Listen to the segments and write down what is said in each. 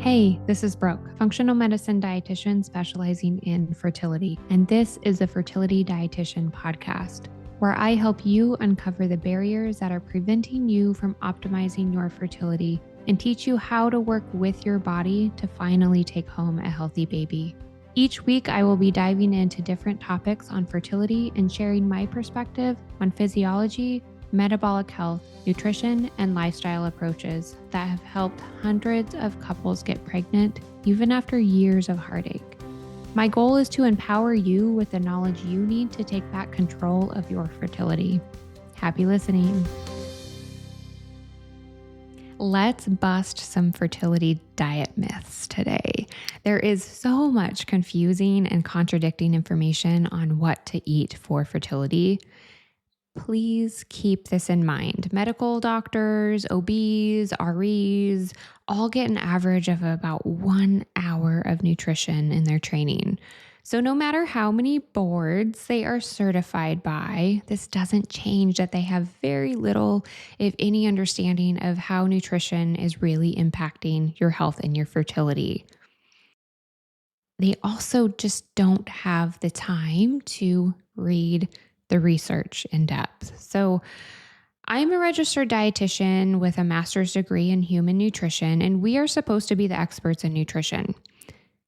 Hey, this is Brooke, functional medicine dietitian specializing in fertility, and this is the Fertility Dietitian podcast, where I help you uncover the barriers that are preventing you from optimizing your fertility and teach you how to work with your body to finally take home a healthy baby. Each week, I will be diving into different topics on fertility and sharing my perspective on physiology, metabolic health, nutrition, and lifestyle approaches that have helped hundreds of couples get pregnant even after years of heartache. My goal is to empower you with the knowledge you need to take back control of your fertility. Happy listening. Let's bust some fertility diet myths today. There is so much confusing and contradicting information on what to eat for fertility. Please keep this in mind. Medical doctors, OBs, REs all get an average of about 1 hour of nutrition in their training. So no matter how many boards they are certified by, this doesn't change that they have very little, if any, understanding of how nutrition is really impacting your health and your fertility. They also just don't have the time to read the research in depth. So I'm a registered dietitian with a master's degree in human nutrition, and we are supposed to be the experts in nutrition.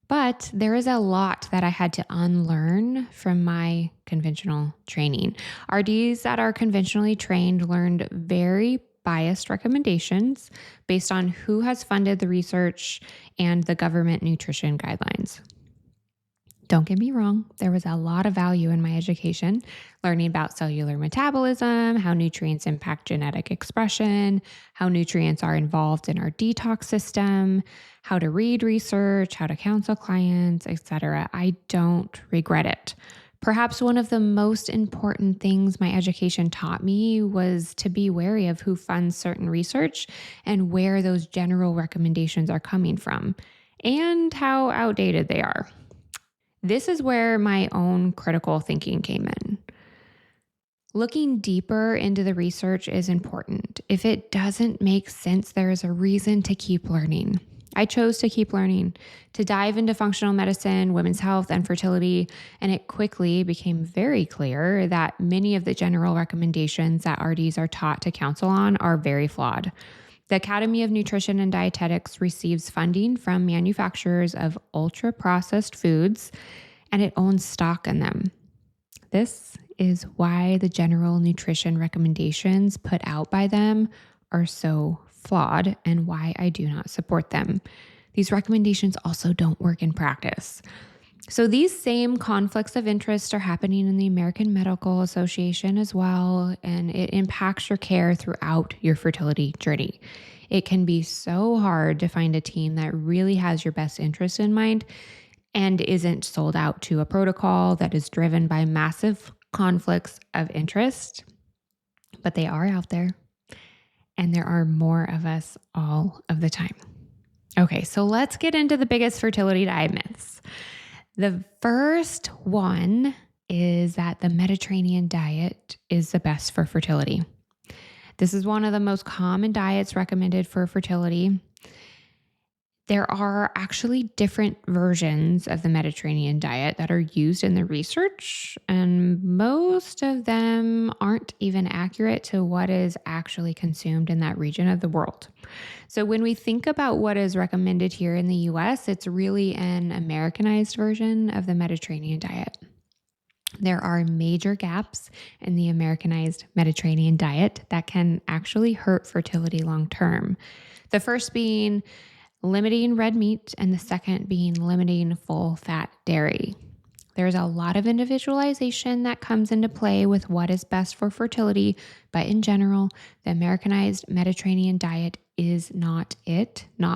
But there is a lot that I had to unlearn from my conventional training. RDs that are conventionally trained learned very biased recommendations based on who has funded the research and the government nutrition guidelines. Don't get me wrong, there was a lot of value in my education, learning about cellular metabolism, how nutrients impact genetic expression, how nutrients are involved in our detox system, how to read research, how to counsel clients, etc. I don't regret it. Perhaps one of the most important things my education taught me was to be wary of who funds certain research and where those general recommendations are coming from, and how outdated they are. This is where my own critical thinking came in. Looking deeper into the research is important. If it doesn't make sense, there is a reason to keep learning. I chose to keep learning, to dive into functional medicine, women's health, and fertility, and it quickly became very clear that many of the general recommendations that RDs are taught to counsel on are very flawed. The Academy of Nutrition and Dietetics receives funding from manufacturers of ultra-processed foods, and it owns stock in them. This is why the general nutrition recommendations put out by them are so flawed and why I do not support them. These recommendations also don't work in practice. So these same conflicts of interest are happening in the American Medical Association as well, and it impacts your care throughout your fertility journey. It can be so hard to find a team that really has your best interest in mind and isn't sold out to a protocol that is driven by massive conflicts of interest, but they are out there, and there are more of us all of the time. Okay, so let's get into the biggest fertility diet myths. The first one is that the Mediterranean diet is the best for fertility. This is one of the most common diets recommended for fertility. There are actually different versions of the Mediterranean diet that are used in the research, and most of them aren't even accurate to what is actually consumed in that region of the world. So when we think about what is recommended here in the US, it's really an Americanized version of the Mediterranean diet. There are major gaps in the Americanized Mediterranean diet that can actually hurt fertility long term. The first being limiting red meat, and the second being limiting full fat dairy. There's a lot of individualization that comes into play with what is best for fertility, but in general, the Americanized Mediterranean diet is not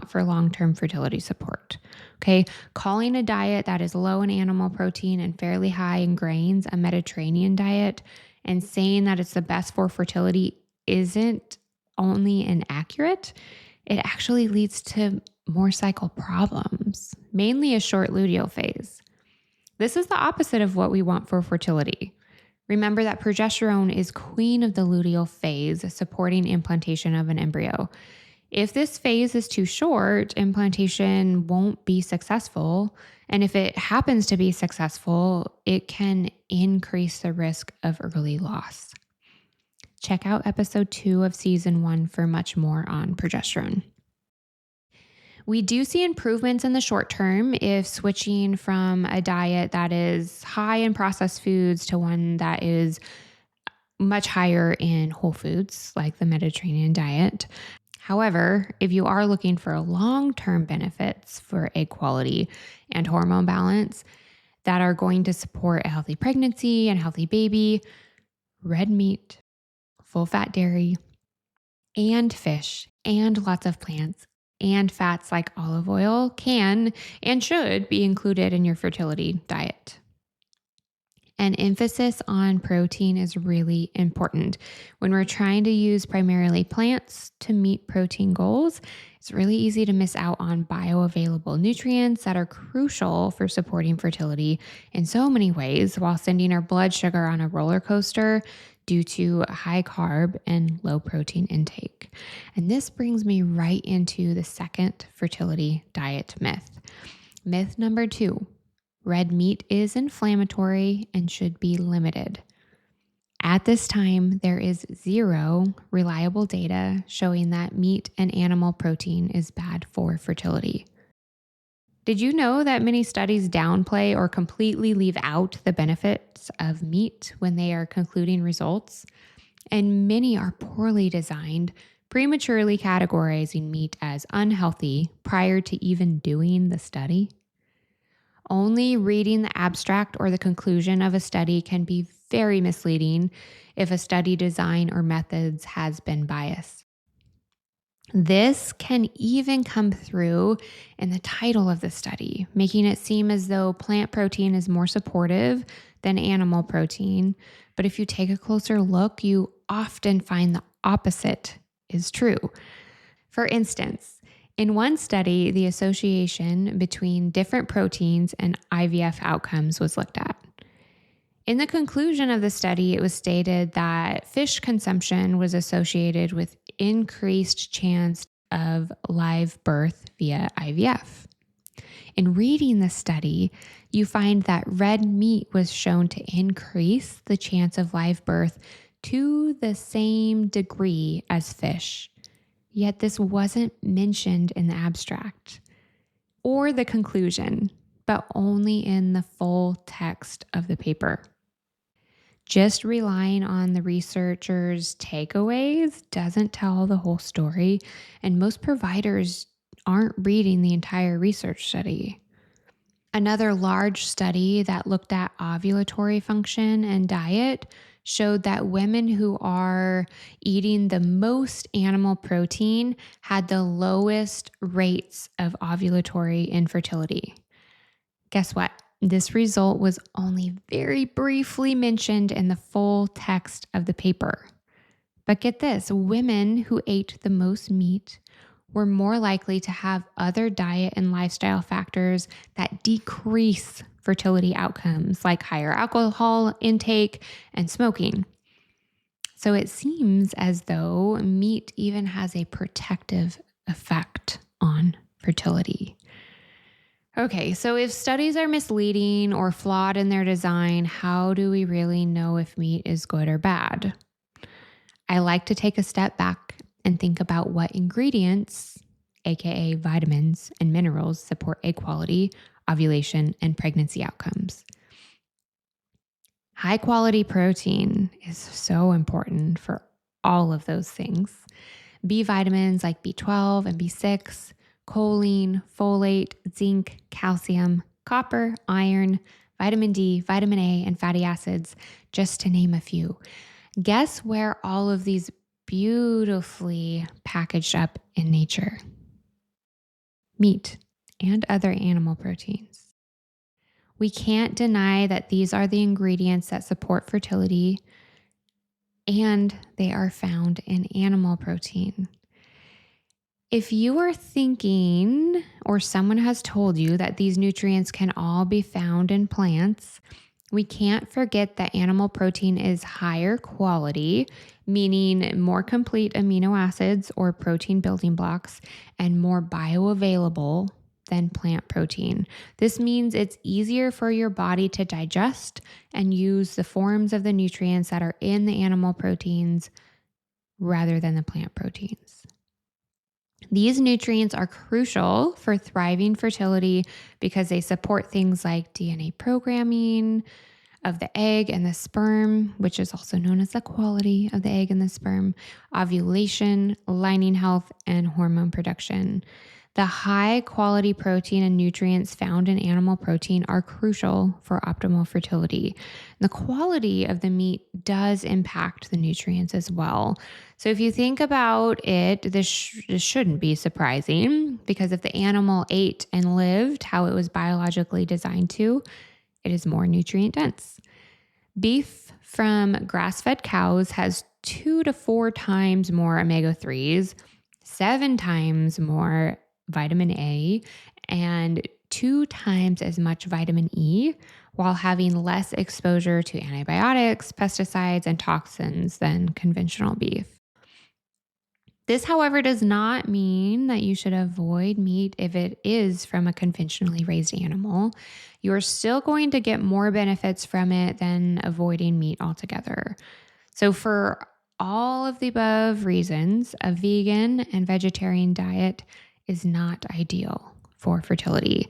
for long-term fertility support. Okay, calling a diet that is low in animal protein and fairly high in grains a Mediterranean diet and saying that it's the best for fertility isn't only inaccurate, it actually leads to more cycle problems, mainly a short luteal phase. This is the opposite of what we want for fertility. Remember that progesterone is queen of the luteal phase, supporting implantation of an embryo. If this phase is too short, implantation won't be successful. And if it happens to be successful, it can increase the risk of early loss. Check out episode 2 of season 1 for much more on progesterone. We do see improvements in the short term if switching from a diet that is high in processed foods to one that is much higher in whole foods, like the Mediterranean diet. However, if you are looking for long-term benefits for egg quality and hormone balance that are going to support a healthy pregnancy and healthy baby, red meat, full-fat dairy, and fish, and lots of plants and fats like olive oil can and should be included in your fertility diet. An emphasis on protein is really important. When we're trying to use primarily plants to meet protein goals, it's really easy to miss out on bioavailable nutrients that are crucial for supporting fertility in so many ways while sending our blood sugar on a roller coaster due to high carb and low protein intake. And this brings me right into the second fertility diet myth. Myth number 2. Red meat is inflammatory and should be limited. At this time, there is zero reliable data showing that meat and animal protein is bad for fertility. Did you know that many studies downplay or completely leave out the benefits of meat when they are concluding results? And many are poorly designed, prematurely categorizing meat as unhealthy prior to even doing the study? Only reading the abstract or the conclusion of a study can be very misleading if a study design or methods has been biased. This can even come through in the title of the study, making it seem as though plant protein is more supportive than animal protein. But if you take a closer look, you often find the opposite is true. For instance, in one study, the association between different proteins and IVF outcomes was looked at. In the conclusion of the study, it was stated that fish consumption was associated with increased chance of live birth via IVF. In reading the study, you find that red meat was shown to increase the chance of live birth to the same degree as fish. Yet this wasn't mentioned in the abstract or the conclusion, but only in the full text of the paper. Just relying on the researchers' takeaways doesn't tell the whole story, and most providers aren't reading the entire research study. Another large study that looked at ovulatory function and diet showed that women who are eating the most animal protein had the lowest rates of ovulatory infertility. Guess what? This result was only very briefly mentioned in the full text of the paper. But get this, women who ate the most meat were more likely to have other diet and lifestyle factors that decrease fertility outcomes, like higher alcohol intake and smoking. So it seems as though meat even has a protective effect on fertility. Okay, so if studies are misleading or flawed in their design, how do we really know if meat is good or bad? I like to take a step back and think about what ingredients, aka vitamins and minerals, support egg quality, ovulation, and pregnancy outcomes. High quality protein is so important for all of those things. B vitamins like B12 and B6, choline, folate, zinc, calcium, copper, iron, vitamin D, vitamin A, and fatty acids, just to name a few. Guess where all of these beautifully packaged up in nature? Meat and other animal proteins. We can't deny that these are the ingredients that support fertility, and they are found in animal protein. If you are thinking, or someone has told you, that these nutrients can all be found in plants, we can't forget that animal protein is higher quality, meaning more complete amino acids or protein building blocks and more bioavailable than plant protein. This means it's easier for your body to digest and use the forms of the nutrients that are in the animal proteins rather than the plant proteins. These nutrients are crucial for thriving fertility because they support things like DNA programming of the egg and the sperm, which is also known as the quality of the egg and the sperm, ovulation, lining health, and hormone production. The high quality protein and nutrients found in animal protein are crucial for optimal fertility. The quality of the meat does impact the nutrients as well. So if you think about it, this shouldn't be surprising because if the animal ate and lived how it was biologically designed to, it is more nutrient dense. Beef from grass-fed cows has 2 to 4 times more omega-3s, 7 times more vitamin A, and 2 times as much vitamin E, while having less exposure to antibiotics, pesticides, and toxins than conventional beef. This, however, does not mean that you should avoid meat if it is from a conventionally raised animal. You're still going to get more benefits from it than avoiding meat altogether. So for all of the above reasons, a vegan and vegetarian diet is not ideal for fertility.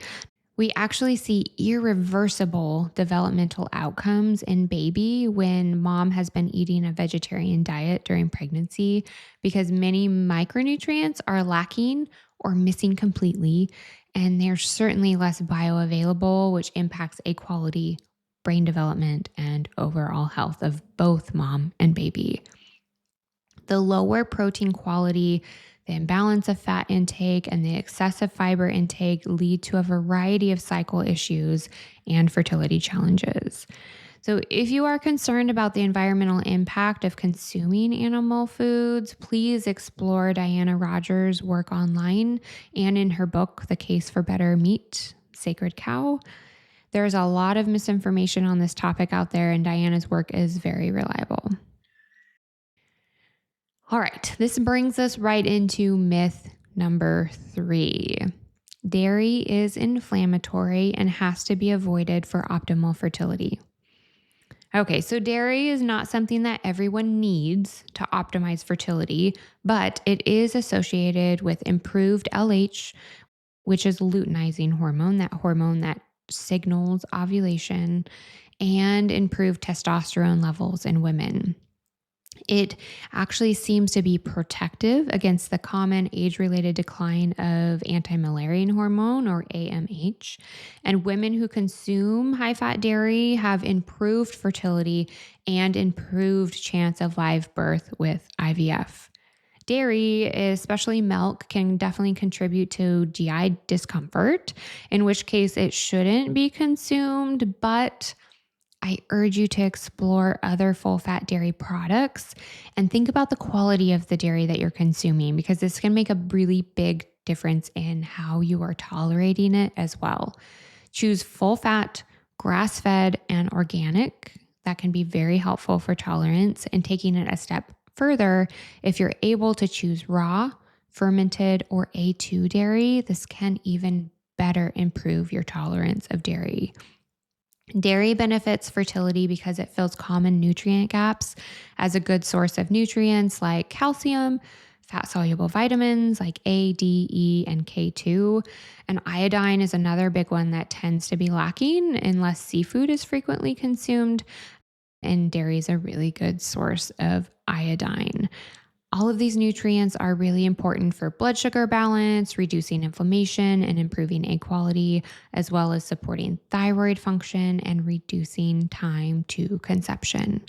We actually see irreversible developmental outcomes in baby when mom has been eating a vegetarian diet during pregnancy because many micronutrients are lacking or missing completely, and they're certainly less bioavailable, which impacts equality, brain development, and overall health of both mom and baby. The lower protein quality, the imbalance of fat intake, and the excessive fiber intake lead to a variety of cycle issues and fertility challenges. So if you are concerned about the environmental impact of consuming animal foods, please explore Diana Rogers' work online and in her book, The Case for Better Meat, Sacred Cow. There's a lot of misinformation on this topic out there, and Diana's work is very reliable. All right, this brings us right into myth number 3. Dairy is inflammatory and has to be avoided for optimal fertility. Okay, so dairy is not something that everyone needs to optimize fertility, but it is associated with improved LH, which is luteinizing hormone that signals ovulation, and improved testosterone levels in women. It actually seems to be protective against the common age-related decline of anti-Müllerian hormone, or AMH. And women who consume high-fat dairy have improved fertility and improved chance of live birth with IVF. Dairy, especially milk, can definitely contribute to GI discomfort, in which case it shouldn't be consumed, but I urge you to explore other full-fat dairy products and think about the quality of the dairy that you're consuming, because this can make a really big difference in how you are tolerating it as well. Choose full-fat, grass-fed, and organic. That can be very helpful for tolerance, and taking it a step further, if you're able to choose raw, fermented, or A2 dairy, this can even better improve your tolerance of dairy. Dairy benefits fertility because it fills common nutrient gaps as a good source of nutrients like calcium, fat-soluble vitamins like A, D, E, and K2. And iodine is another big one that tends to be lacking unless seafood is frequently consumed. And dairy is a really good source of iodine. All of these nutrients are really important for blood sugar balance, reducing inflammation, and improving egg quality, as well as supporting thyroid function and reducing time to conception.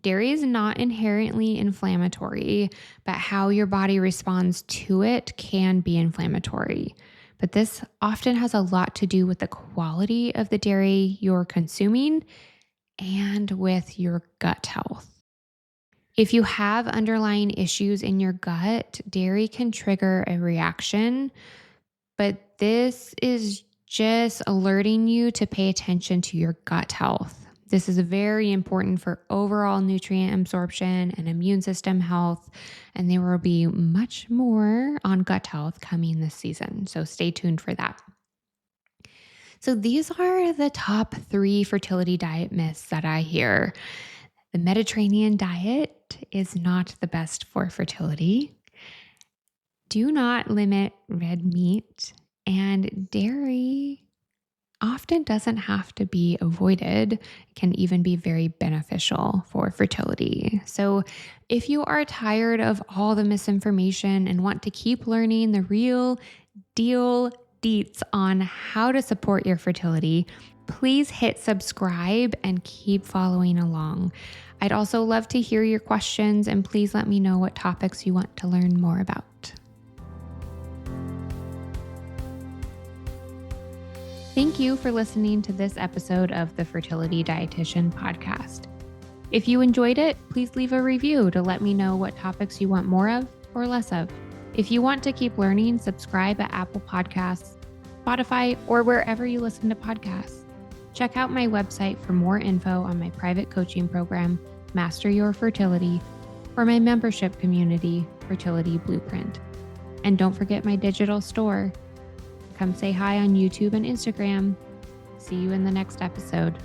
Dairy is not inherently inflammatory, but how your body responds to it can be inflammatory. But this often has a lot to do with the quality of the dairy you're consuming and with your gut health. If you have underlying issues in your gut, dairy can trigger a reaction, but this is just alerting you to pay attention to your gut health. This is very important for overall nutrient absorption and immune system health. And there will be much more on gut health coming this season. So stay tuned for that. So these are the top 3 fertility diet myths that I hear. The Mediterranean diet is not the best for fertility. Do not limit red meat, and dairy often doesn't have to be avoided. It can even be very beneficial for fertility. So if you are tired of all the misinformation and want to keep learning the real deal deets on how to support your fertility, please hit subscribe and keep following along. I'd also love to hear your questions, and please let me know what topics you want to learn more about. Thank you for listening to this episode of the Fertility Dietitian podcast. If you enjoyed it, please leave a review to let me know what topics you want more of or less of. If you want to keep learning, subscribe at Apple Podcasts, Spotify, or wherever you listen to podcasts. Check out my website for more info on my private coaching program, Master Your Fertility, or my membership community, Fertility Blueprint. And don't forget my digital store. Come say hi on YouTube and Instagram. See you in the next episode.